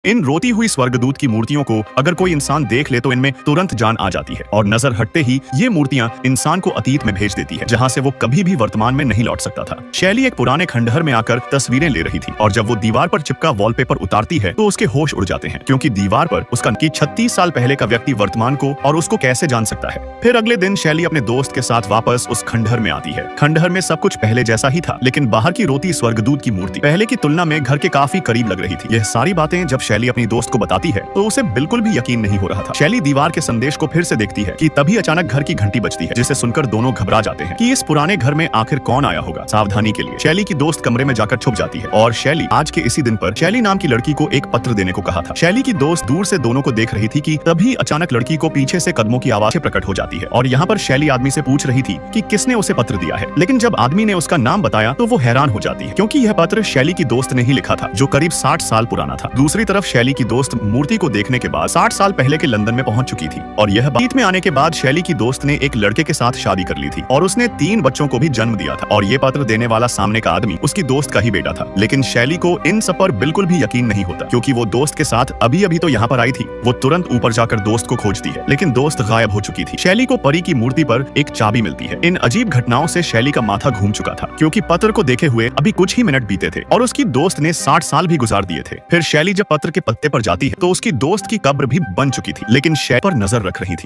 इन रोती हुई स्वर्गदूत की मूर्तियों को अगर कोई इंसान देख ले तो इनमें तुरंत जान आ जाती है और नजर हटते ही ये मूर्तियां इंसान को अतीत में भेज देती है, जहां से वो कभी भी वर्तमान में नहीं लौट सकता था। शैली एक पुराने खंडहर में आकर तस्वीरें ले रही थी और जब वो दीवार पर चिपका वॉलपेपर उतारती है तो उसके होश उड़ जाते हैं, क्योंकि दीवार पर उसका 36 साल पहले का व्यक्ति वर्तमान को और उसको कैसे जान सकता है। फिर अगले दिन शैली अपने दोस्त के साथ वापस उस खंडहर में आती है। खंडहर में सब कुछ पहले जैसा ही था, लेकिन बाहर की रोती स्वर्गदूत की मूर्ति पहले की तुलना में घर के काफी करीब लग रही थी। यह सारी बातें जब शैली अपनी दोस्त को बताती है तो उसे बिल्कुल भी यकीन नहीं हो रहा था। शैली दीवार के संदेश को फिर से देखती है कि तभी अचानक घर की घंटी बजती है, जिसे सुनकर दोनों घबरा जाते हैं कि इस पुराने घर में आखिर कौन आया होगा। सावधानी के लिए शैली की दोस्त कमरे में जाकर छुप जाती है और शैली आज के इसी दिन पर शैली नाम की लड़की को एक पत्र देने को कहा था। शैली की दोस्त दूर से दोनों को देख रही थी कि तभी अचानक लड़की को पीछे से कदमों की आवाज प्रकट हो जाती है और यहाँ पर शैली आदमी से पूछ रही थी कि किसने उसे पत्र दिया है, लेकिन जब आदमी ने उसका नाम बताया तो वो हैरान हो जाती है, क्योंकि यह पत्र शैली की दोस्त ने ही लिखा था, जो करीब 60 साल पुराना था। दूसरी तरफ शैली की दोस्त मूर्ति को देखने के बाद 60 साल पहले के लंदन में पहुंच चुकी थी और यह बात में आने के बाद शैली की दोस्त ने एक लड़के के साथ शादी कर ली थी और उसने 3 बच्चों को भी जन्म दिया था और ये पत्र देने वाला सामने का आदमी उसकी दोस्त का ही बेटा था। लेकिन शैली को इन सब पर बिल्कुल भी यकीन नहीं होता, क्योंकि वो दोस्त के साथ अभी अभी तो यहाँ पर आई थी। वो तुरंत ऊपर जाकर दोस्त को खोजती है, लेकिन दोस्त गायब हो चुकी थी। शैली को परी की मूर्ति पर एक चाबी मिलती है। इन अजीब घटनाओं से शैली का माथा घूम चुका था, क्योंकि पत्र को देखे हुए अभी कुछ ही मिनट बीते थे और उसकी दोस्त ने 60 साल भी गुजार दिए थे। फिर शैली जब पत्र के पत्ते पर जाती है तो उसकी दोस्त की कब्र भी बन चुकी थी, लेकिन शैली पर नजर रख रही थी।